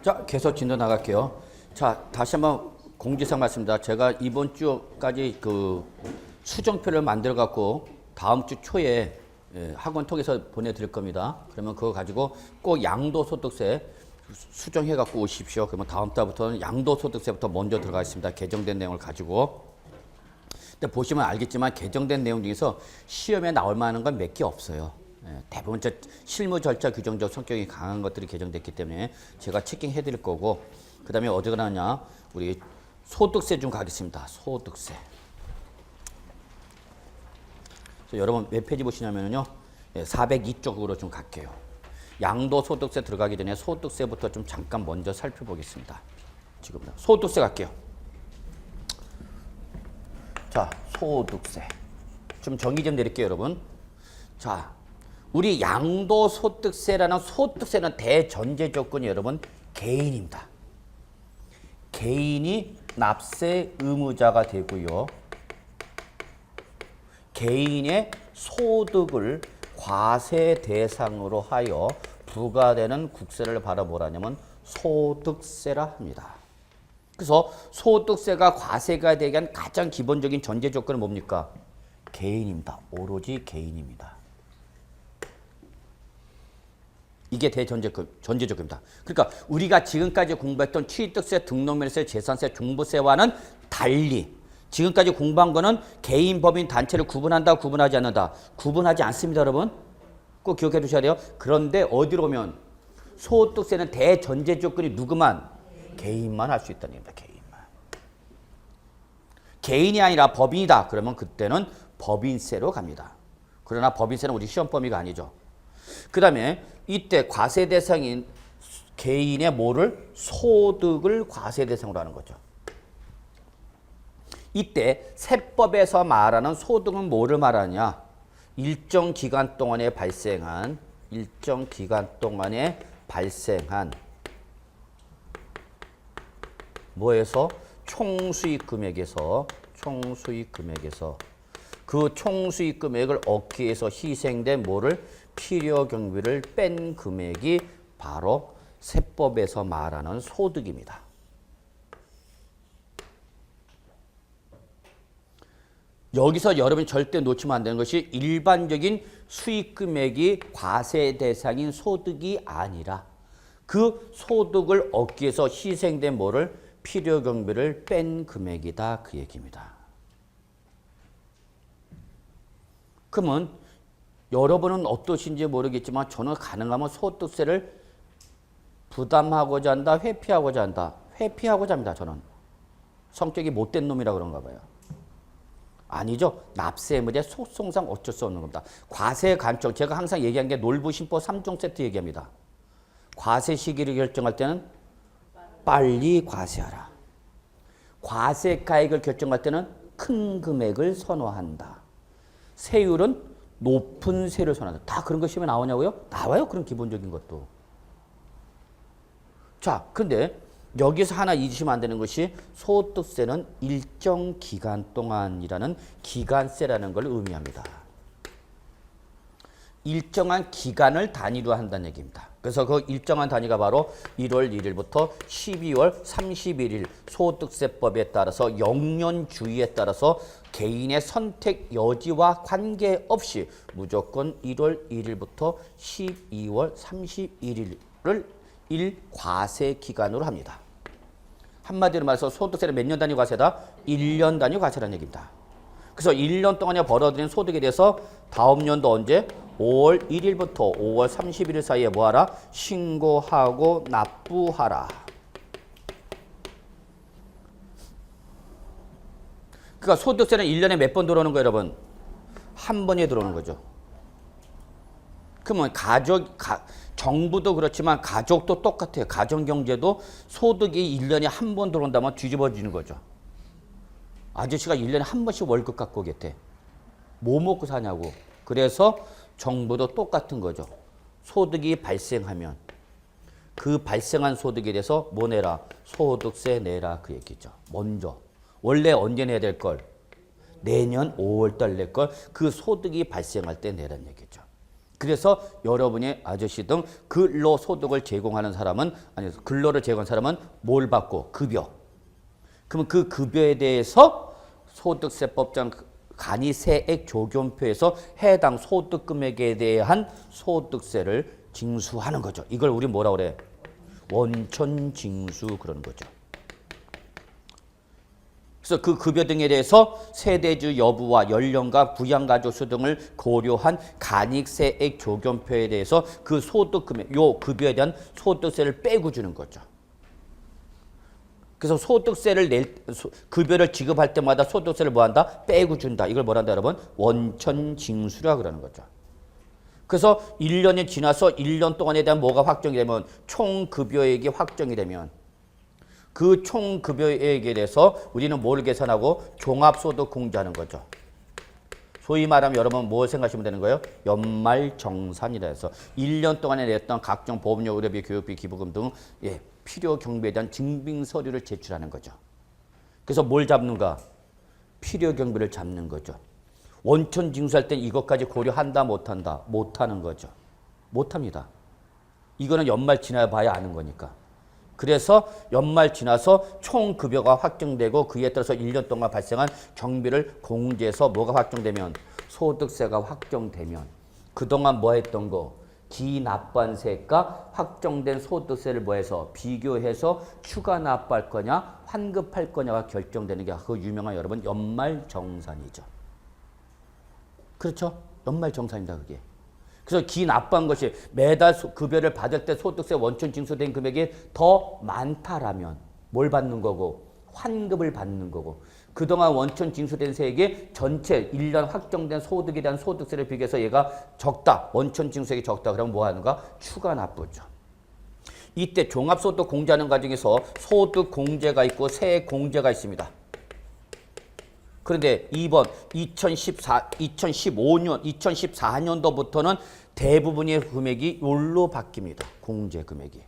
자, 계속 진도 나갈게요. 자, 다시 한번 공지사항 말씀드립니다. 제가 이번 주까지 그 수정표를 만들어 갖고 다음 주 초에 학원 통해서 보내드릴 겁니다. 그러면 그거 가지고 꼭 양도소득세 수정해 갖고 오십시오. 그러면 다음 달부터는 양도소득세부터 먼저 들어가겠습니다. 개정된 내용을 가지고. 근데 보시면 알겠지만 개정된 내용 중에서 시험에 나올 만한 건 몇 개 없어요. 대부분 실무 절차 규정적 성격이 강한 것들이 개정됐기 때문에 제가 체킹해 드릴 거고, 그 다음에 어디 가느냐, 우리 소득세 좀 가겠습니다. 소득세. 여러분 몇 페이지 보시냐면요, 402쪽으로 좀 갈게요. 양도소득세 들어가기 전에 소득세부터 좀 잠깐 먼저 살펴보겠습니다. 지금 소득세 갈게요. 자, 소득세 좀 정의 좀 내릴게요, 여러분. 자, 우리 양도소득세라는 소득세는 대전제 조건이 여러분 개인입니다. 개인이 납세 의무자가 되고요. 개인의 소득을 과세 대상으로 하여 부과되는 국세를 바로 뭐라냐면 소득세라 합니다. 그래서 소득세가 과세가 되기 위한 가장 기본적인 전제 조건은 뭡니까? 개인입니다. 오로지 개인입니다. 이게 전제조건입니다. 그러니까 우리가 지금까지 공부했던 취득세, 등록면세, 재산세, 종부세와는 달리 지금까지 공부한 거는 개인, 법인, 단체를 구분한다, 구분하지 않는다. 구분하지 않습니다, 여러분. 꼭 기억해 두셔야 돼요. 그런데 어디로 오면 소득세는 대전제 조건이 누구만? 개인만 할 수 있다는 겁니다. 개인만. 개인이 아니라 법인이다. 그러면 그때는 법인세로 갑니다. 그러나 법인세는 우리 시험 범위가 아니죠. 그 다음에 이때 과세 대상인 개인의 뭐를? 소득을 과세 대상으로 하는 거죠. 이때 세법에서 말하는 소득은 뭐를 말하냐? 일정 기간 동안에 발생한 뭐에서? 총수익 금액에서 그 총수익 금액을 얻기 위해서 희생된 뭐를? 필요 경비를 뺀 금액이 바로 세법에서 말하는 소득입니다. 여기서 여러분이 절대 놓치면 안 되는 것이 일반적인 수익 금액이 과세 대상인 소득이 아니라 그 소득을 얻기 위해서 희생된 뭐를? 필요 경비를 뺀 금액이다. 그 얘기입니다. 그러면 여러분은 어떠신지 모르겠지만 저는 가능하면 소득세를 부담하고자 한다, 회피하고자 한다. 회피하고자 합니다, 저는. 성격이 못된 놈이라 그런가 봐요. 아니죠. 납세 의무제 소송상 어쩔 수 없는 겁니다. 과세 간청, 제가 항상 얘기한 게 놀부심보 3종 세트 얘기합니다. 과세 시기를 결정할 때는 빨리 과세하라. 과세 가액을 결정할 때는 큰 금액을 선호한다. 세율은 높은 세를 선호한다. 다 그런 거 시험에 나오냐고요? 나와요. 그런 기본적인 것도. 자, 근데 여기서 하나 잊으시면 안 되는 것이 소득세는 일정 기간 동안이라는 기간세라는 걸 의미합니다. 일정한 기간을 단위로 한다는 얘기입니다. 그래서 그 일정한 단위가 바로 1월 1일부터 12월 31일 소득세법에 따라서 영년주의에 따라서 개인의 선택 여지와 관계없이 무조건 1월 1일부터 12월 31일을 일과세 기간으로 합니다. 한마디로 말해서 소득세는 몇 년 단위 과세다? 1년 단위 과세라는 얘기입니다. 그래서 1년 동안에 벌어들인 소득에 대해서 다음 년도 언제? 5월 1일부터 5월 31일 사이에 뭐하라? 신고하고 납부하라. 그러니까 소득세는 1년에 몇 번 들어오는 거예요, 여러분? 한 번에 들어오는 거죠. 그러면 정부도 그렇지만 가족도 똑같아요. 가정경제도 소득이 1년에 한 번 들어온다면 뒤집어지는 거죠. 아저씨가 1년에 한 번씩 월급 갖고 오겠대. 뭐 먹고 사냐고. 그래서 정부도 똑같은 거죠. 소득이 발생하면 그 발생한 소득에 대해서 뭐 내라? 소득세 내라. 그 얘기죠. 먼저. 원래 언제 내야 될 걸? 내년 5월 달 낼 걸. 그 소득이 발생할 때 내라는 얘기죠. 그래서 여러분의 아저씨 등 근로소득을 제공하는 사람은 아니 근로를 제공하는 사람은 뭘 받고? 급여. 그러면 그 급여에 대해서 소득세법상 간이세액 조견표에서 해당 소득 금액에 대한 소득세를 징수하는 거죠. 이걸 우리 뭐라 그래? 원천징수 그러는 거죠. 그래서 그 급여 등에 대해서 세대주 여부와 연령과 부양가족 수 등을 고려한 간이세액 조견표에 대해서 그 소득 금액, 요 급여에 대한 소득세를 빼고 주는 거죠. 그래서 소득세를 급여를 지급할 때마다 소득세를 뭐 한다? 빼고 준다. 이걸 뭐란다, 여러분? 원천징수라 그러는 거죠. 그래서 1년이 지나서 1년 동안에 대한 뭐가 확정이 되면 총 급여액이 확정이 되면 그 총 급여액에 대해서 우리는 뭘 계산하고 종합소득 공제하는 거죠. 소위 말하면 여러분 뭘 생각하시면 되는 거예요? 연말정산이라 해서 1년 동안에 냈던 각종 보험료, 의료비, 교육비, 기부금 등 필요 경비에 대한 증빙 서류를 제출하는 거죠. 그래서 뭘 잡는가? 필요 경비를 잡는 거죠. 원천 징수할 때 이것까지 고려한다 못한다? 못하는 거죠. 못합니다. 이거는 연말 지나야 봐야 아는 거니까. 그래서 연말 지나서 총 급여가 확정되고 그에 따라서 1년 동안 발생한 경비를 공제해서 뭐가 확정되면 소득세가 확정되면 그동안 뭐 했던 거? 기납부한 세액과 확정된 소득세를 뭐해서 비교해서 추가 납부할 거냐 환급할 거냐가 결정되는 게 그 유명한 여러분 연말정산이죠. 그렇죠? 연말정산입니다. 그게. 그래서 기납부한 것이 매달 급여를 받을 때 소득세 원천 징수된 금액이 더 많다라면 뭘 받는 거고? 환급을 받는 거고. 그동안 원천 징수된 세액이 전체 1년 확정된 소득에 대한 소득세를 비교해서 얘가 적다. 원천 징수액이 적다. 그러면 뭐 하는가? 추가 납부죠. 이때 종합소득 공제하는 과정에서 소득 공제가 있고 세액 공제가 있습니다. 그런데 이번 2015년, 2014년도부터는 대부분의 금액이 요로 바뀝니다. 공제 금액이.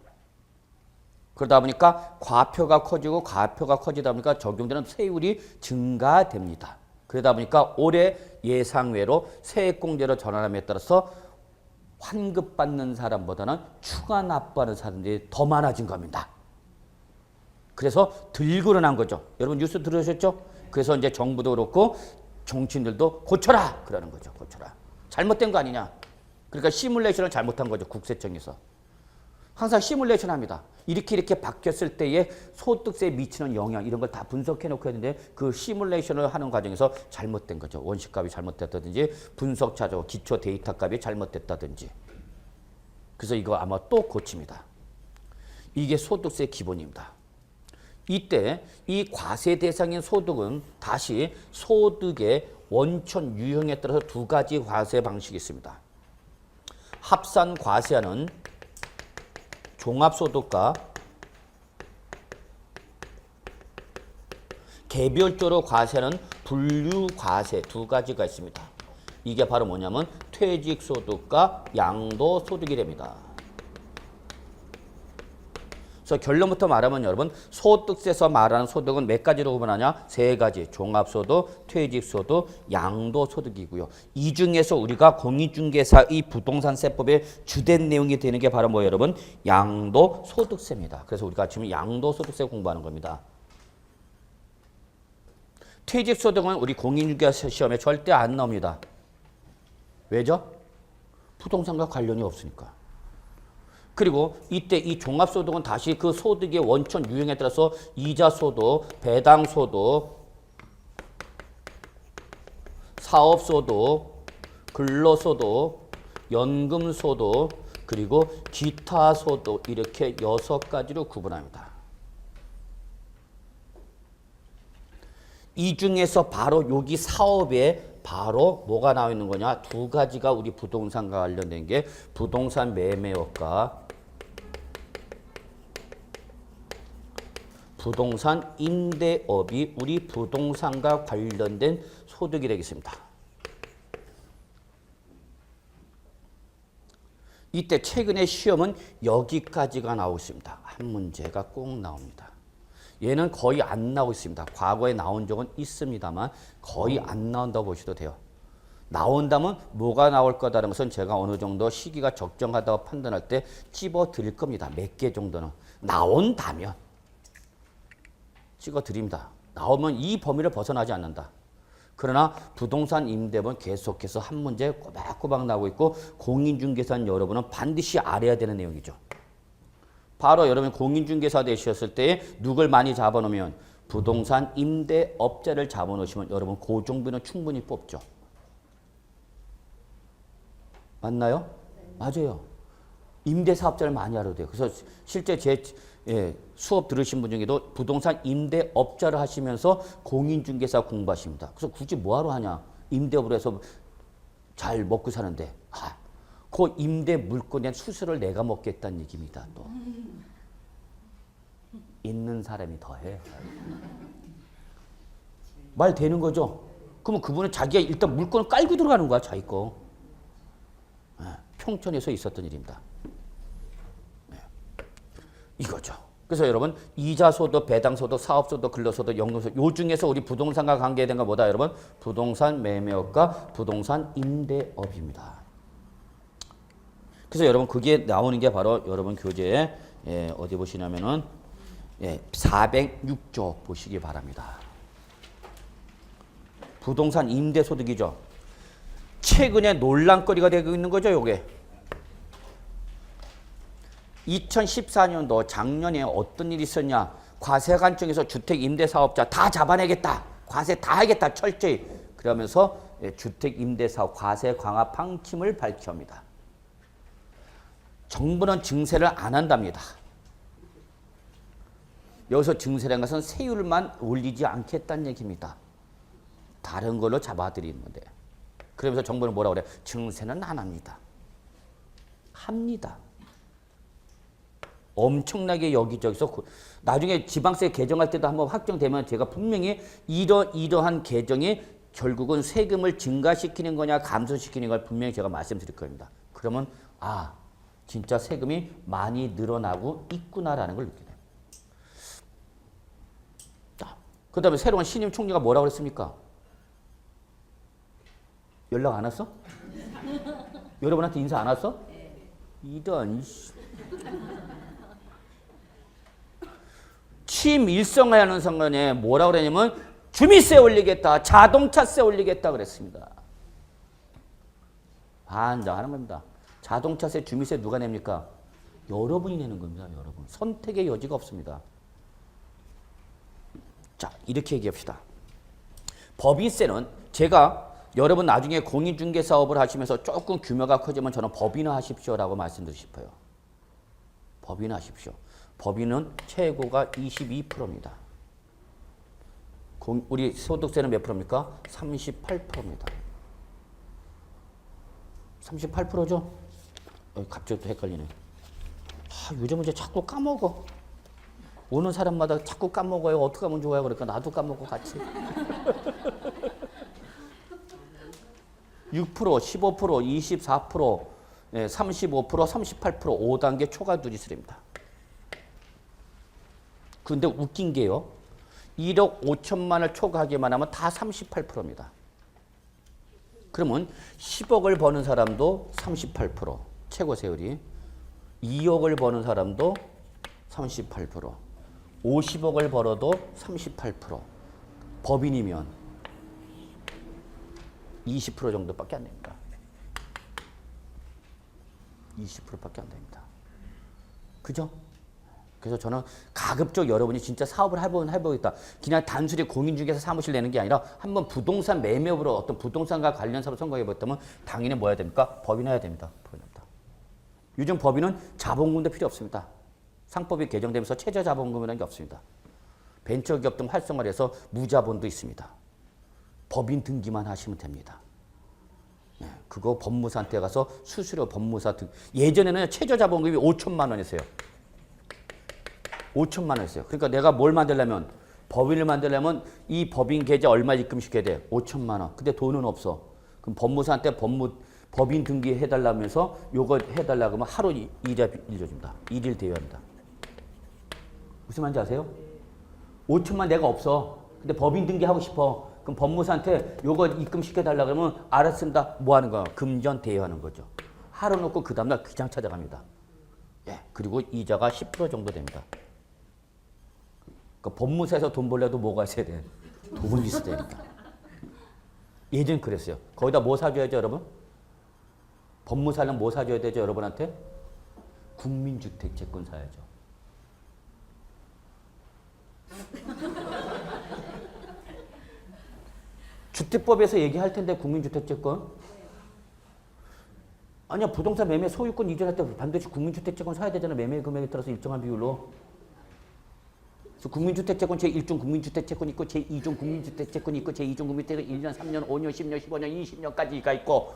그러다 보니까 과표가 커지고 과표가 커지다 보니까 적용되는 세율이 증가됩니다. 그러다 보니까 올해 예상외로 세액공제로 전환함에 따라서 환급받는 사람보다는 추가 납부하는 사람들이 더 많아진 겁니다. 그래서 들고 일어난 거죠. 여러분 뉴스 들으셨죠? 그래서 이제 정부도 그렇고 정치인들도 고쳐라! 그러는 거죠. 고쳐라. 잘못된 거 아니냐. 그러니까 시뮬레이션을 잘못한 거죠. 국세청에서. 항상 시뮬레이션 합니다. 이렇게 바뀌었을 때에 소득세에 미치는 영향 이런 걸 다 분석해 놓고 했는데 그 시뮬레이션을 하는 과정에서 잘못된 거죠. 원시값이 잘못됐다든지 분석 차조, 기초 데이터 값이 잘못됐다든지. 그래서 이거 아마 또 고칩니다. 이게 소득세 기본입니다. 이때 이 과세 대상인 소득은 다시 소득의 원천 유형에 따라서 두 가지 과세 방식이 있습니다. 합산 과세하는 종합소득과 개별적으로 과세하는 분류과세 두 가지가 있습니다. 이게 바로 뭐냐면 퇴직소득과 양도소득이 됩니다. 그래서 결론부터 말하면 여러분 소득세에서 말하는 소득은 몇 가지로 구분하냐? 세 가지. 종합소득, 퇴직소득, 양도소득이고요. 이 중에서 우리가 공인중개사 이 부동산세법의 주된 내용이 되는 게 바로 뭐예요, 여러분? 양도소득세입니다. 그래서 우리가 지금 양도소득세 공부하는 겁니다. 퇴직소득은 우리 공인중개사 시험에 절대 안 나옵니다. 왜죠? 부동산과 관련이 없으니까. 그리고 이때 이 종합소득은 다시 그 소득의 원천 유형에 따라서 이자소득, 배당소득, 사업소득, 근로소득, 연금소득, 그리고 기타소득 이렇게 6가지로 구분합니다. 이 중에서 바로 여기 사업에 바로 뭐가 나와 있는 거냐? 두 가지가 우리 부동산과 관련된 게 부동산 매매업과 부동산 임대업이 우리 부동산과 관련된 소득이 되겠습니다. 이때 최근에 시험은 여기까지가 나오고 있습니다. 한 문제가 꼭 나옵니다. 얘는 거의 안 나오고 있습니다. 과거에 나온 적은 있습니다만 거의 안 나온다고 보셔도 돼요. 나온다면 뭐가 나올 거다라는 것은 제가 어느 정도 시기가 적정하다고 판단할 때 찝어 드릴 겁니다. 몇 개 정도는. 나온다면 찍어 드립니다. 나오면 이 범위를 벗어나지 않는다. 그러나 부동산 임대업은 계속해서 한 문제 꼬박꼬박 나오고 있고 공인중개사는 여러분은 반드시 알아야 되는 내용이죠. 바로 여러분 공인중개사 되셨을 때 누굴 많이 잡아놓으면 부동산 임대업자를 잡아놓으시면 여러분 고정비는 충분히 뽑죠. 맞나요? 맞아요. 임대사업자를 많이 알아야 돼요. 그래서 실제 제 수업 들으신 분 중에도 부동산 임대업자를 하시면서 공인중개사 공부하십니다. 그래서 굳이 뭐하러 하냐. 임대업으로 해서 잘 먹고 사는데 그 임대 물건의 수수료를 내가 먹겠다는 얘기입니다. 또 있는 사람이 더해. 말 되는 거죠? 그러면 그분은 자기가 일단 물건을 깔고 들어가는 거야. 자기 거. 평촌에서 있었던 일입니다. 이거죠. 그래서 여러분 이자소득, 배당소득, 사업소득, 근로소득, 연금소득 요 중에서 우리 부동산과 관계된 거 뭐다 여러분? 부동산 매매업과 부동산 임대업입니다. 그래서 여러분 그게 나오는 게 바로 여러분 교재에 어디 보시냐면은 406조 보시기 바랍니다. 부동산 임대소득이죠. 최근에 논란거리가 되고 있는 거죠, 요게. 2014년도 작년에 어떤 일이 있었냐. 과세관청에서 주택 임대사업자 다 잡아내겠다. 과세 다 하겠다. 철저히. 그러면서 주택 임대사업 과세 강화 방침을 밝힙니다. 정부는 증세를 안 한답니다. 여기서 증세라는 것은 세율만 올리지 않겠다는 얘기입니다. 다른 걸로 잡아들이는 건데. 그러면서 정부는 뭐라고 그래요? 증세는 안 합니다. 합니다. 엄청나게 여기저기서 나중에 지방세 개정할 때도 한번 확정되면 제가 분명히 이러한 개정이 결국은 세금을 증가시키는 거냐 감소시키는 걸 분명히 제가 말씀드릴 겁니다. 그러면 진짜 세금이 많이 늘어나고 있구나라는 걸 느끼게 됩니다. 그 다음에 새로운 신임 총리가 뭐라고 그랬습니까? 연락 안 왔어? 여러분한테 인사 안 왔어? 이런 취임 일성하는 선거에 뭐라고 그러냐면 주민세 올리겠다, 자동차세 올리겠다 그랬습니다. 반장하는 겁니다. 자동차세, 주민세 누가 냅니까? 여러분이 내는 겁니다. 여러분. 선택의 여지가 없습니다. 자, 이렇게 얘기합시다. 법인세는 제가 여러분 나중에 공인중개사업을 하시면서 조금 규모가 커지면 저는 법인화 하십시오라고 말씀드리고 싶어요. 법인화 하십시오. 법인은 최고가 22%입니다. 우리 소득세는 몇 프로입니까? 38%입니다. 38%죠? 갑자기 또 헷갈리네. 요즘은 이제 자꾸 까먹어. 오는 사람마다 자꾸 까먹어요. 어떻게 하면 좋아요? 그러니까 나도 까먹고 같이. 6%, 15%, 24%, 35%, 38%, 5단계 초과 누리세입니다. 근데 웃긴 게요. 1억 5천만을 초과하기만 하면 다 38%입니다. 그러면 10억을 버는 사람도 38%, 최고 세율이. 2억을 버는 사람도 38%, 50억을 벌어도 38%. 법인이면 20% 정도밖에 안 됩니다. 20%밖에 안 됩니다. 그죠? 그래서 저는 가급적 여러분이 진짜 사업을 해보겠다. 그냥 단순히 공인중개사 사무실 내는 게 아니라 한번 부동산 매매업으로 어떤 부동산과 관련 사업을 성공해봤다면 당연히 뭐 해야 됩니까? 법인해야 됩니다. 법인합니다. 요즘 법인은 자본금도 필요 없습니다. 상법이 개정되면서 최저자본금이라는 게 없습니다. 벤처기업 등 활성화를 해서 무자본도 있습니다. 법인 등기만 하시면 됩니다. 그거 법무사한테 가서 수수료 법무사 등. 예전에는 최저자본금이 5천만 원이었어요. 5천만 원이었어요. 그러니까 내가 뭘 만들려면 법인을 만들려면 이 법인 계좌 얼마 입금시켜야 돼? 5천만 원. 근데 돈은 없어. 그럼 법무사한테 법인 등기 해달라면서 요거 해달라고 하면 하루 일해줍니다. 1일 대여합니다. 무슨 말인지 아세요? 5천만 내가 없어. 근데 법인 등기 하고 싶어. 그럼 법무사한테 요거 입금시켜달라 그러면 알았습니다. 뭐 하는 거야? 금전 대여하는 거죠. 하루 놓고 그 다음날 그냥 찾아갑니다. 예, 그리고 이자가 10% 정도 됩니다. 그러니까 법무사에서 돈 벌려도 뭐가 있어야 돼? 돈이 있어야 되니까. 예전 그랬어요. 거기다 뭐 사줘야죠, 여러분? 법무사는 뭐 사줘야 되죠, 여러분한테? 국민주택 채권 사야죠. 주택법에서 얘기할 텐데 국민주택 채권? 아니야, 부동산 매매 소유권 이전할 때 반드시 국민주택 채권 사야 되잖아. 매매 금액에 따라서 일정한 비율로. 그래서 국민주택채권 제1종 국민주택채권이 있고 제2종 국민주택채권이 있고 제2종 국민주택은 1년, 3년, 5년, 10년, 15년, 20년까지가 있고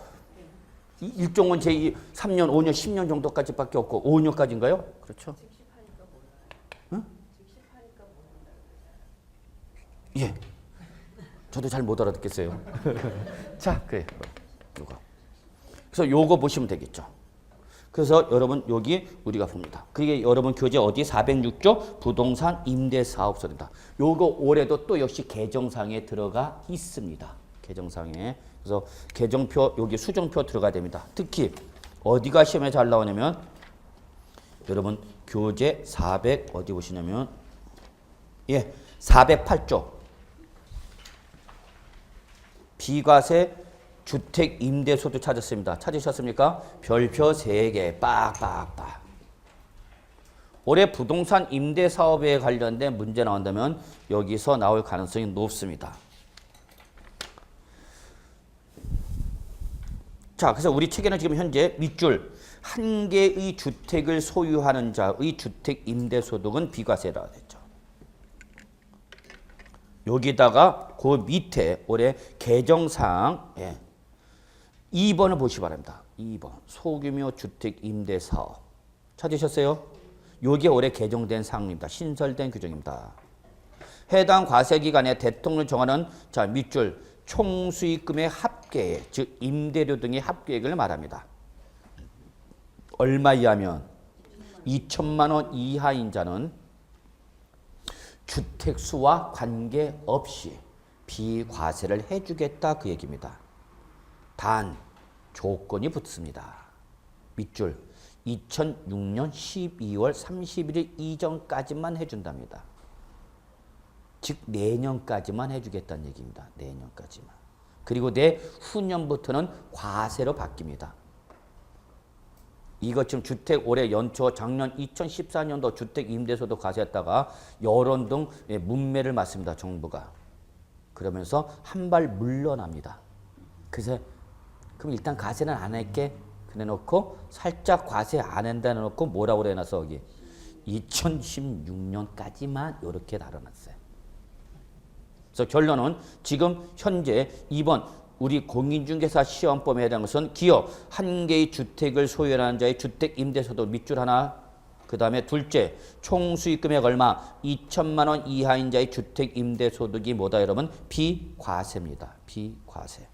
1종은 제2, 3년, 5년, 10년 정도까지밖에 없고 5년까지인가요? 그렇죠? 응? 예. 저도 잘 못 알아듣겠어요. 자, 그래. 요거. 그래서 요거 보시면 되겠죠. 그래서 여러분 여기 우리가 봅니다. 그게 여러분 교재 어디 406조 부동산 임대사업소입니다. 요거 올해도 또 역시 개정상에 들어가 있습니다. 개정상에. 그래서 개정표 여기 수정표 들어가야 됩니다. 특히 어디가 시험에 잘 나오냐면 여러분 교재 400 어디 보시냐면 예 408조 비과세 주택 임대소득 찾았습니다. 찾으셨습니까? 별표 3개 빡빡빡. 올해 부동산 임대 사업에 관련된 문제 나온다면 여기서 나올 가능성이 높습니다. 자, 그래서 우리 책에는 지금 현재 밑줄 한 개의 주택을 소유하는 자의 주택 임대 소득은 비과세라고 했죠. 여기다가 그 밑에 올해 개정사항 2번을 보시기 바랍니다. 2번 소규모 주택 임대 사업 찾으셨어요? 요게 올해 개정된 사항입니다. 신설된 규정입니다. 해당 과세 기간에 대통령이 정하는 자 밑줄 총수익금의 합계액 즉 임대료 등의 합계액을 말합니다. 얼마 이하면 2천만 원 이하인 자는 주택수와 관계없이 비과세를 해주겠다 그 얘기입니다. 단 조건이 붙습니다. 밑줄 2006년 12월 31일 이전까지만 해준답니다. 즉 내년까지만 해주겠다는 얘기입니다. 내년까지만. 그리고 내후년부터는 과세로 바뀝니다. 이것 지금 주택 올해 연초 작년 2014년도 주택 임대소득 과세했다가 여론 등 문매를 맞습니다. 정부가. 그러면서 한 발 물러납니다. 그래서 그럼 일단 과세는 안 할게 그래놓고 살짝 과세 안 한다 해놓고 뭐라고 그래놔서 여기 2016년까지만 이렇게 달아놨어요. 그래서 결론은 지금 현재 2번 우리 공인중개사 시험법에 해당하는 것은 기업 한 개의 주택을 소유하는 자의 주택 임대소득 밑줄 하나 그 다음에 둘째 총수익금액 얼마 2천만 원 이하인 자의 주택 임대소득이 뭐다 여러분? 비과세입니다. 비과세.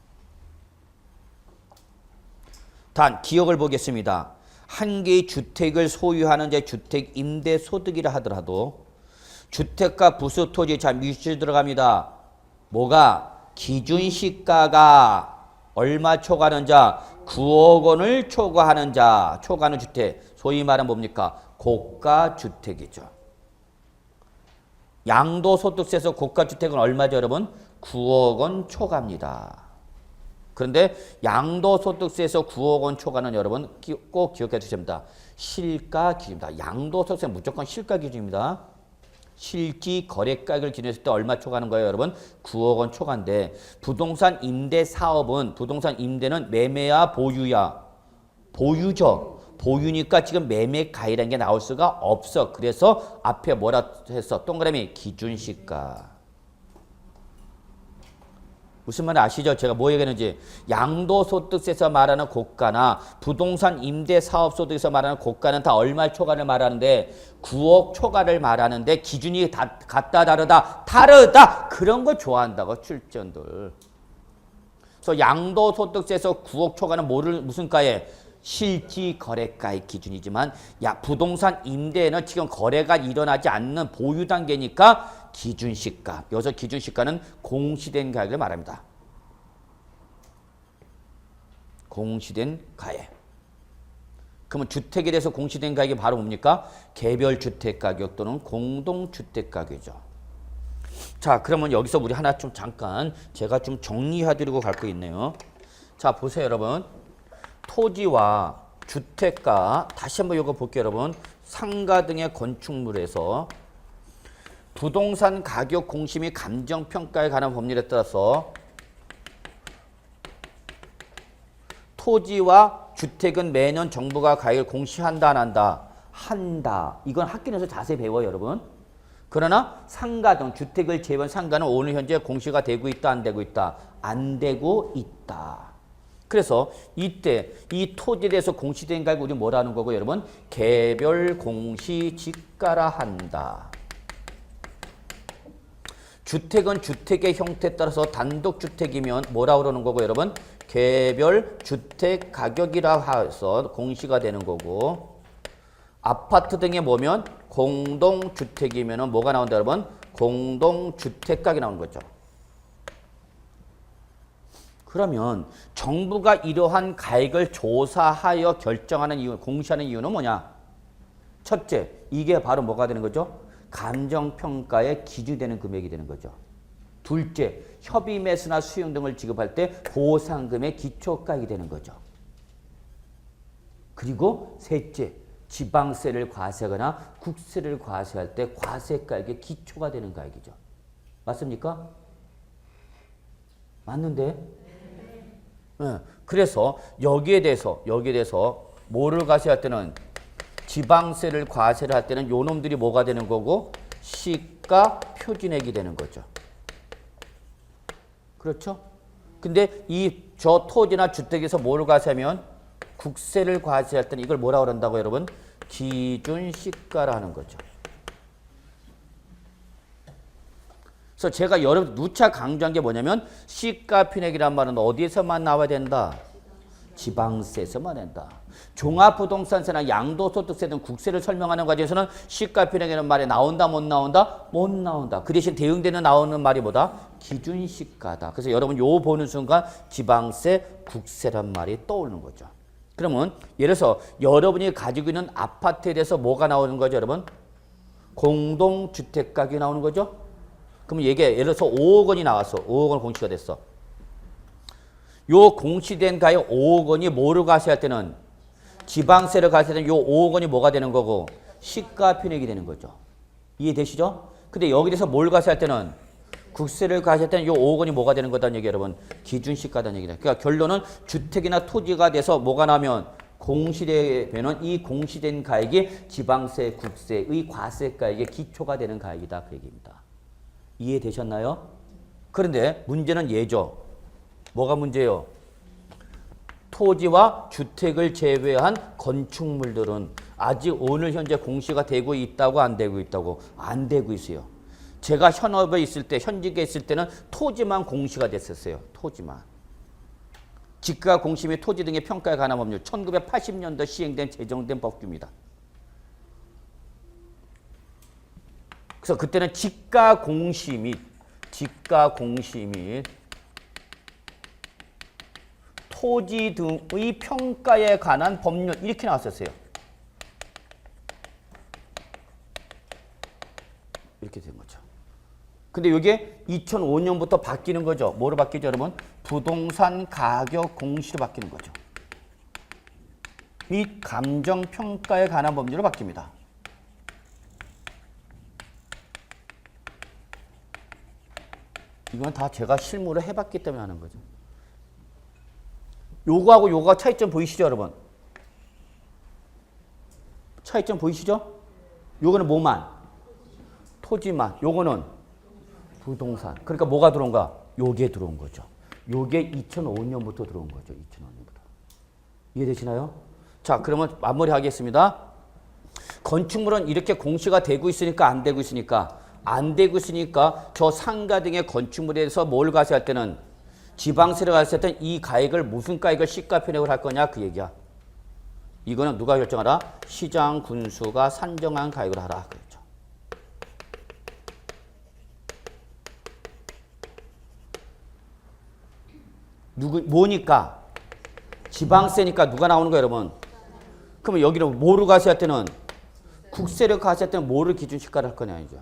단 기억을 보겠습니다. 한 개의 주택을 소유하는 자의 주택 임대소득이라 하더라도 주택과 부수 토지 자 밑줄 들어갑니다. 뭐가? 기준시가가 얼마 초과하는 자? 9억 원을 초과하는 자. 초과하는 주택. 소위 말하면 뭡니까? 고가주택이죠. 양도소득세에서 고가주택은 얼마죠 여러분? 9억 원 초과입니다. 그런데 양도소득세에서 9억 원 초과는 여러분 꼭 기억해 주셔야 됩니다. 실가 기준입니다. 양도소득세 무조건 실가 기준입니다. 실지 거래가액을 기준했을 때 얼마 초과하는 거예요 여러분? 9억 원 초과인데 부동산 임대 사업은 부동산 임대는 매매야 보유야? 보유죠. 보유니까 지금 매매 가액이라는 게 나올 수가 없어. 그래서 앞에 뭐라 했어? 동그라미 기준시가. 무슨 말인지 아시죠? 제가 뭐 얘기했는지. 양도소득세에서 말하는 고가나 부동산 임대사업소득에서 말하는 고가는 다 얼마 초과를 말하는데 9억 초과를 말하는데 기준이 다 같다 다르다? 다르다! 그런 걸 좋아한다고 출전들. 그래서 양도소득세에서 9억 초과는 무슨 가에? 실지 거래가의 기준이지만 부동산 임대는 지금 거래가 일어나지 않는 보유 단계니까 기준시가. 여기서 기준시가는 공시된 가액을 말합니다. 공시된 가액. 그러면 주택에 대해서 공시된 가격이 바로 뭡니까? 개별 주택 가격 또는 공동 주택 가격이죠. 자, 그러면 여기서 우리 하나 좀 잠깐 제가 좀 정리해 드리고 갈 거 있네요. 자, 보세요, 여러분. 토지와 주택가 다시 한번 이거 볼게요, 여러분. 상가 등의 건축물에서 부동산 가격 공시 및 감정 평가에 관한 법률에 따라서 토지와 주택은 매년 정부가 가격을 공시한다 안 한다? 한다. 이건 학교에서 자세히 배워요, 여러분. 그러나 상가 등 주택을 제외한 상가는 오늘 현재 공시가 되고 있다 안 되고 있다? 안 되고 있다. 그래서 이때 이 토지에 대해서 공시된 가격 우리 뭐라는 거고 여러분? 개별 공시 지가라 한다. 주택은 주택의 형태에 따라서 단독주택이면 뭐라고 그러는 거고 여러분? 개별 주택 가격이라 해서 공시가 되는 거고 아파트 등에 뭐면 공동주택이면 뭐가 나온다 여러분? 공동주택 가격이 나오는 거죠. 그러면 정부가 이러한 가액을 조사하여 결정하는 이유, 공시하는 이유는 뭐냐? 첫째, 이게 바로 뭐가 되는 거죠? 감정평가의 기준이 되는 금액이 되는 거죠. 둘째, 협의 매수나 수용 등을 지급할 때 보상금의 기초가액이 되는 거죠. 그리고 셋째, 지방세를 과세하거나 국세를 과세할 때 과세가액의 기초가 되는 가액이죠. 맞습니까? 맞는데? 네. 그래서 여기에 대해서 뭐를 과세할 때는 지방세를 과세를 할 때는 요 놈들이 뭐가 되는 거고 시가 표준액이 되는 거죠. 그렇죠? 근데 저 토지나 주택에서 뭐를 과세하면 국세를 과세할 때는 이걸 뭐라고 그런다고 여러분? 기준시가라 하는 거죠. 그래서 제가 여러분 누차 강조한 게 뭐냐면 시가 표준액이란 말은 어디에서만 나와야 된다? 지방세에서만 된다. 종합부동산세나 양도소득세 등 국세를 설명하는 과정에서는 시가 표준액이라는 말이 나온다 못 나온다? 못 나온다. 그 대신 대응되는 나오는 말이 뭐다? 기준시가다. 그래서 여러분 요 보는 순간 지방세, 국세란 말이 떠오르는 거죠. 그러면 예를 들어서 여러분이 가지고 있는 아파트에 대해서 뭐가 나오는 거죠, 여러분? 공동주택 가격이 나오는 거죠. 그럼 이게 예를 들어서 5억 원이 나왔어. 5억 원 공시가 됐어. 요 공시된 가액 5억 원이 뭐를 과세할 때는 지방세를 과세할 때는 요 5억 원이 뭐가 되는 거고 시가 표준액이 되는 거죠. 이해되시죠? 근데 여기 대해서 뭘 과세할 때는 국세를 과세할 때는 요 5억 원이 뭐가 되는 거다는 얘기 여러분. 기준시가다는 얘기다. 그러니까 결론은 주택이나 토지가 돼서 뭐가 나면 공시되면은 이 공시된 가액이 지방세, 국세의 과세가액의 기초가 되는 가액이다. 그 얘기입니다. 이해되셨나요? 그런데 문제는 얘죠. 뭐가 문제예요? 토지와 주택을 제외한 건축물들은 아직 오늘 현재 공시가 되고 있다고 안 되고 있다고? 안 되고 있어요. 제가 현업에 있을 때, 현직에 있을 때는 토지만 공시가 됐었어요. 토지만. 지가 공시 및 토지 등의 평가에 관한 법률 1980년도 시행된 제정된 법규입니다. 그래서 그때는 지가 공시 및 토지 등의 평가에 관한 법률 이렇게 나왔었어요. 이렇게 된 거죠. 근데 이게 2005년부터 바뀌는 거죠. 뭐로 바뀌죠, 여러분? 부동산 가격 공시로 바뀌는 거죠. 및 감정 평가에 관한 법률로 바뀝니다. 이건 다 제가 실무를 해봤기 때문에 하는 거죠. 요거하고 요거 차이점 보이시죠, 여러분? 차이점 보이시죠? 요거는 뭐만? 토지만. 요거는 부동산. 그러니까 뭐가 들어온가? 요게 들어온 거죠. 요게 2005년부터 들어온 거죠. 2005년부터. 이해되시나요? 자, 그러면 마무리하겠습니다. 건축물은 이렇게 공시가 되고 있으니까 안 되고 있으니까 안 되고 있으니까 저 상가 등의 건축물에 대해서 뭘 과세할 때는 지방세를 과세할 때는 이 가액을 무슨 가액을 시가 표준액을 할 거냐 그 얘기야. 이거는 누가 결정하라? 시장 군수가 산정한 가액을 하라. 그렇죠. 뭐니까? 지방세니까 누가 나오는 거예요, 여러분? 그러면 여기는 뭐로 가세할 때는 국세를 가세할 때는 뭐를 기준시가를 할 거냐, 이죠.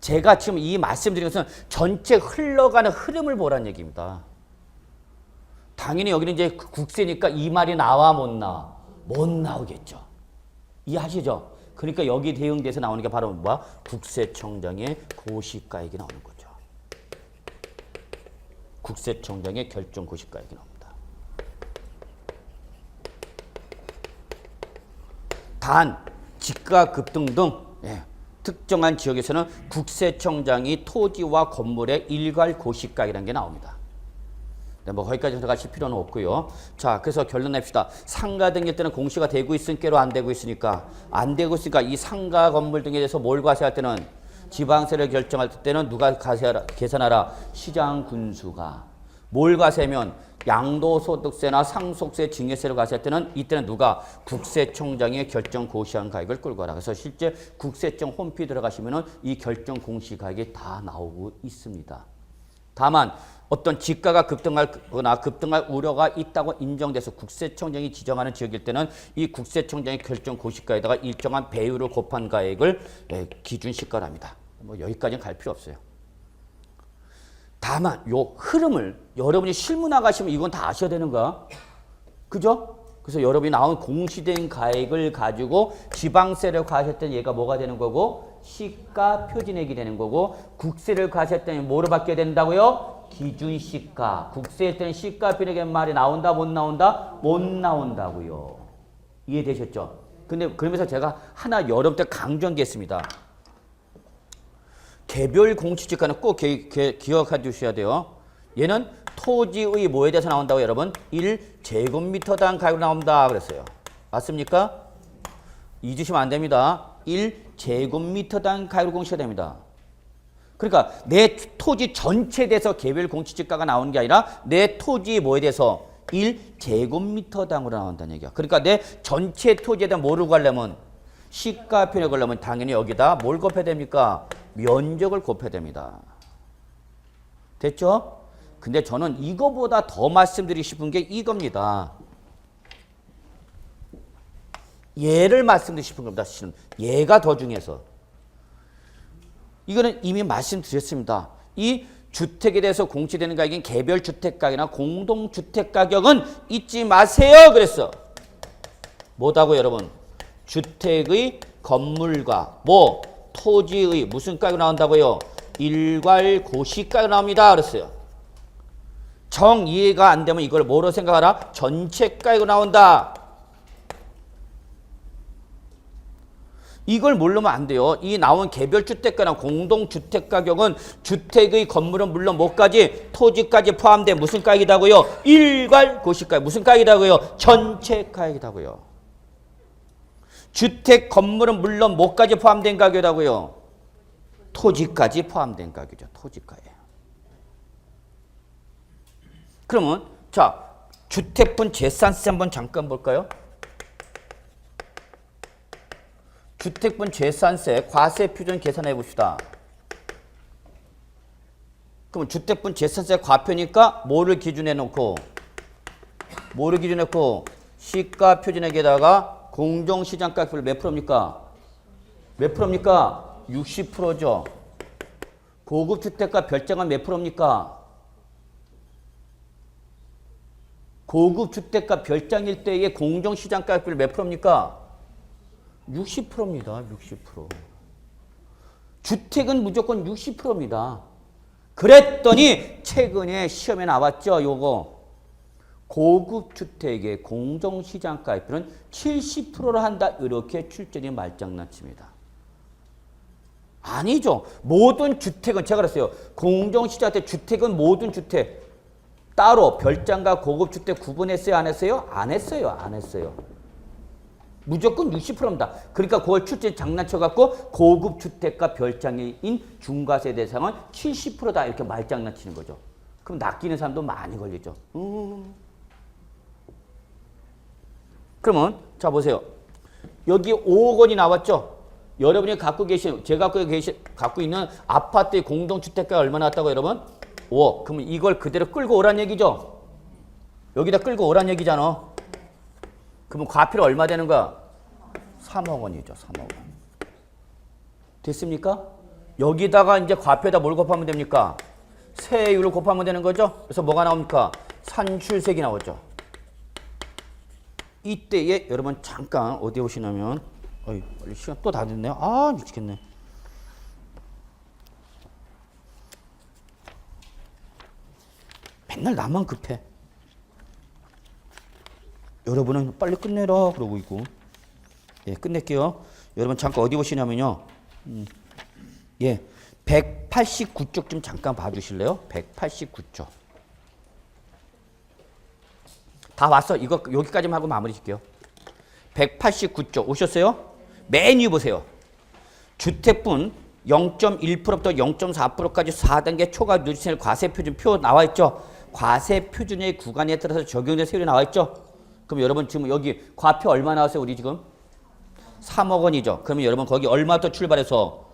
제가 지금 이 말씀드린 것은 전체 흘러가는 흐름을 보라는 얘기입니다. 당연히 여기는 이제 국세니까 이 말이 나와 못 나와? 못 나오겠죠. 이해하시죠? 그러니까 여기 대응돼서 나오는 게 바로 뭐야? 국세청장의 고시가액이 나오는 거죠. 국세청장의 결정 고시가액이 나옵니다. 단, 집가 급등 등 특정한 지역에서는 국세청장이 토지와 건물의 일괄 고시가액이라는 게 나옵니다. 네, 뭐 거기까지 들어가실 필요는 없고요. 자, 그래서 결론 냅시다. 상가 등일 때는 공시가 되고 있으니까 안 되고 있으니까 이 상가 건물 등에 대해서 뭘 과세할 때는 지방세를 결정할 때는 누가 계산하라? 시장 군수가. 뭘 과세하면 양도소득세나 상속세, 증여세를 과세할 때는 이때는 누가? 국세청장의 결정 고시한 가액을 끌고 가라. 그래서 실제 국세청 홈페이지 들어가시면은 이 결정 공시 가액이 다 나오고 있습니다. 다만 어떤 지가가 급등하거나 급등할 우려가 있다고 인정돼서 국세청장이 지정하는 지역일 때는 이 국세청장의 결정 고시가에다가 일정한 배율을 곱한 가액을 기준시가를 합니다. 뭐 여기까지는 갈 필요 없어요. 다만 요 흐름을 여러분이 실무 나가시면 이건 다 아셔야 되는 거야. 그죠? 그래서 여러분이 나온 공시된 가액을 가지고 지방세를 과세할 때는 얘가 뭐가 되는 거고 시가 표준액이 되는 거고 국세를 과세할 때는 뭐로 바뀌어야 된다고요? 기준시가. 국세일 때는 시가 표준액의 말이 나온다 못 나온다? 못 나온다고요. 이해되셨죠? 근데 그러면서 제가 하나 여러분들 강조한 게 있습니다. 개별 공시지가는 꼭 기억해 두셔야 돼요. 얘는 토지의 뭐에 대해서 나온다고 여러분? 1제곱미터당 가격으로 나온다 그랬어요. 맞습니까? 잊으시면 안 됩니다. 1제곱미터당 가격으로 공시가 됩니다. 그러니까 내 토지 전체에 대해서 개별 공시지가가 나오는 게 아니라 내 토지 뭐에 대해서 1제곱미터당으로 나온다는 얘기야. 그러니까 내 전체 토지에 대한 뭐를 구하려면 시가표를 구하려면 당연히 여기다 뭘 곱해야 됩니까? 면적을 곱해야 됩니다. 됐죠? 근데 저는 이거보다 더 말씀드리고 싶은 게 이겁니다. 얘를 말씀드리고 싶은 겁니다. 얘가 더 중요해서. 이거는 이미 말씀드렸습니다. 이 주택에 대해서 공시되는 가격인 개별 주택가격이나 공동주택 가격은 잊지 마세요. 그랬어. 뭐다고 여러분? 주택의 건물과 토지의 무슨 가격 나온다고요? 일괄 고시가가 나옵니다. 그랬어요. 정 이해가 안 되면 이걸 뭐로 생각하라? 전체 가격으로 나온다. 이걸 모르면 안 돼요. 이 나온 개별 주택가나 공동주택 가격은 주택의 건물은 물론 뭐까지? 토지까지 포함된 무슨 가격이다고요? 일괄 고시가. 무슨 가격이다고요? 전체 가격이다고요. 주택 건물은 물론 뭐까지 포함된 가격이라고요? 토지까지 포함된 가격이죠. 토지가예요. 그러면 자 주택분 재산세 한번 잠깐 볼까요? 주택분 재산세 과세 표준 계산해 봅시다. 그럼 주택분 재산세 과표니까 뭐를 기준해 놓고 시가 표준액에다가 공정시장가격을 몇 프로입니까? 몇 프로입니까? 60%죠. 고급주택가 별장은 몇 프로입니까? 고급주택가 별장일 때의 공정시장가격을 몇 프로입니까? 60%입니다. 60%. 주택은 무조건 60%입니다. 그랬더니 최근에 시험에 나왔죠. 요거. 고급주택의 공정시장가액은 70%를 한다. 이렇게 출제된 말장난칩니다. 아니죠. 모든 주택은 제가 그랬어요. 공정시장 때 주택은 모든 주택 따로 별장과 고급주택 구분했어요? 안 했어요? 안 했어요. 안 했어요. 무조건 60%입니다. 그러니까 그걸 출제 장난쳐갖고 고급주택과 별장인 중과세 대상은 70%다. 이렇게 말장난치는 거죠. 그럼 낚이는 사람도 많이 걸리죠. 그러면 자 보세요. 여기 5억 원이 나왔죠. 여러분이 갖고 있는 아파트의 공동주택가가 얼마 나왔다고 여러분? 5억. 그러면 이걸 그대로 끌고 오란 얘기죠? 여기다 끌고 오란 얘기잖아. 그러면 과표로 얼마 되는 거야? 3억 원이죠. 3억 원. 됐습니까? 여기다가 이제 과표에다 뭘 곱하면 됩니까? 세율을 곱하면 되는 거죠? 그래서 뭐가 나옵니까? 산출색이 나오죠. 이때에 여러분 잠깐 어디에 오시냐면 어이, 빨리 시간 또 다 됐네요. 아 미치겠네. 맨날 나만 급해. 여러분은 빨리 끝내라 그러고 있고. 예, 끝낼게요. 여러분 잠깐 어디 보시냐면요. 예, 189쪽 좀 잠깐 봐주실래요? 189쪽. 다 왔어. 이거 여기까지만 하고 마무리 짓게요. 189쪽 오셨어요? 맨 위에 보세요. 주택분 0.1%부터 0.4%까지 4단계 초과 누진세 과세 표준 표 나와 있죠? 과세 표준의 구간에 따라서 적용된 세율이 나와 있죠? 그럼 여러분 지금 여기 과표 얼마 나왔어요? 우리 지금 3억 원이죠. 그러면 여러분 거기 얼마부터 출발해서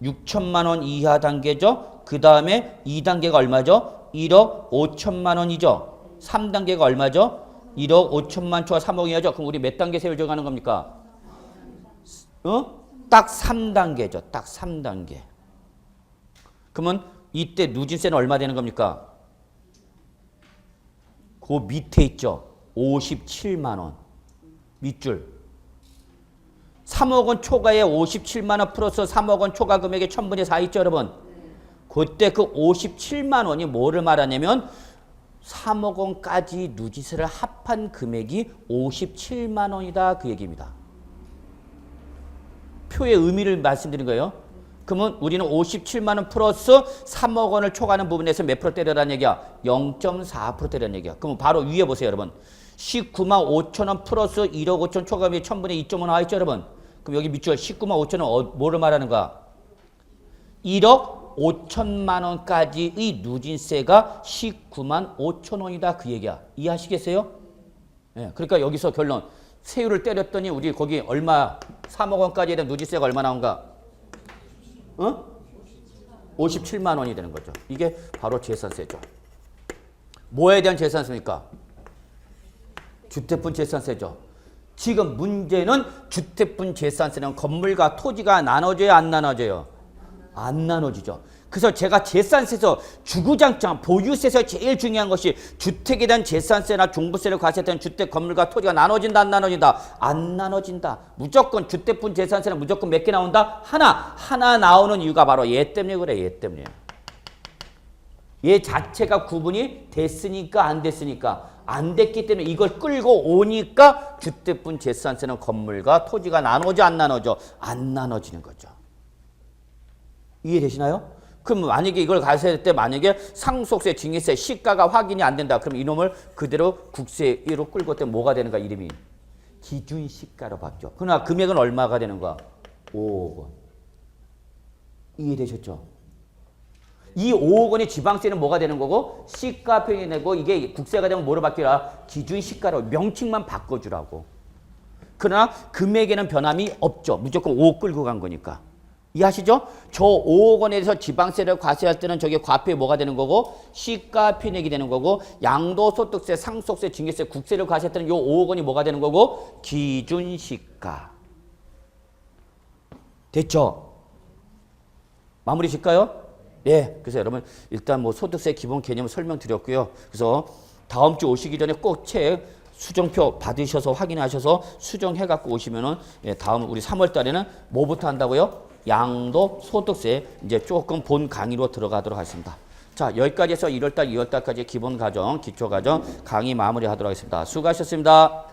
6천만 원 이하 단계죠? 그 다음에 2단계가 얼마죠? 1억 5천만 원이죠. 3단계가 얼마죠? 1억 5천만 초과 3억이죠. 그럼 우리 몇 단계 세율 정하는 겁니까? 딱 3단계죠. 딱 3단계. 그러면 이때 누진세는 얼마 되는 겁니까? 그 밑에 있죠. 57만 원. 밑줄. 3억 원 초과에 57만 원 플러스 3억 원 초과 금액의 1000분의 4 있죠, 여러분? 그때 그 57만 원이 뭐를 말하냐면 3억 원까지 누진세를 합한 금액이 57만 원이다 그 얘기입니다. 표의 의미를 말씀드린 거예요. 그러면 우리는 57만 원 플러스 3억 원을 초과하는 부분에서 몇 프로 때려라는 얘기야? 0.4% 때려라는 얘기야. 그럼 바로 위에 보세요, 여러분. 19만 5천 원 플러스 1억 5천 초과금이 1000분의 2.5 나와 있죠, 여러분? 그럼 여기 밑줄 19만 5천 원 뭐를 말하는 거야? 1억 5천만 원까지의 누진세가 19만 5천 원이다 그 얘기야. 이해하시겠어요? 예, 그러니까 여기서 결론. 세율을 때렸더니 우리 거기 얼마 3억 원까지에 대한 누진세가 얼마 나온가? 57만 원이 되는 거죠. 이게 바로 재산세죠. 뭐에 대한 재산세입니까? 주택분 재산세죠. 지금 문제는 주택분 재산세는 건물과 토지가 나눠져요, 안 나눠져요? 안 나눠지죠. 그래서 제가 재산세에서 주구장창 보유세에서 제일 중요한 것이 주택에 대한 재산세나 종부세를 과세했던 주택, 건물과 토지가 나눠진다, 안 나눠진다? 안 나눠진다. 무조건 주택분 재산세는 무조건 몇 개 나온다? 하나 나오는 이유가 바로 얘 때문에 그래, 얘 때문에. 얘 자체가 구분이 됐으니까 안 됐으니까 안 됐기 때문에 이걸 끌고 오니까 주택분 재산세는 건물과 토지가 나눠져, 안 나눠져? 안 나눠지는 거죠. 이해되시나요? 그럼 만약에 이걸 과세할 때 만약에 상속세, 증여세, 시가가 확인이 안 된다. 그럼 이놈을 그대로 국세로 끌고 때 뭐가 되는가? 이름이 기준시가로 바뀌어. 그러나 금액은 얼마가 되는 거야? 5억 원. 이해되셨죠? 이 5억 원의 지방세는 뭐가 되는 거고 시가 표현이 되고 이게 국세가 되면 뭐로 바뀌라? 기준시가로 명칭만 바꿔주라고. 그러나 금액에는 변함이 없죠. 무조건 5억 끌고 간 거니까. 이해하시죠? 저 5억 원에 대해서 지방세를 과세할 때는 저게 과표에 뭐가 되는 거고 시가 표현액이 되는 거고 양도소득세, 상속세, 증여세, 국세를 과세할 때는 요 5억 원이 뭐가 되는 거고 기준시가. 됐죠? 마무리 질까요? 예. 그래서 여러분 일단 뭐 소득세 기본 개념을 설명드렸고요. 그래서 다음 주 오시기 전에 꼭 책 수정표 받으셔서 확인하셔서 수정해 갖고 오시면은 예, 다음 우리 3월 달에는 뭐부터 한다고요? 양도 소득세 이제 조금 본 강의로 들어가도록 하겠습니다. 자, 여기까지 해서 1월달, 2월달까지 기본 과정, 기초 과정 강의 마무리하도록 하겠습니다. 수고하셨습니다.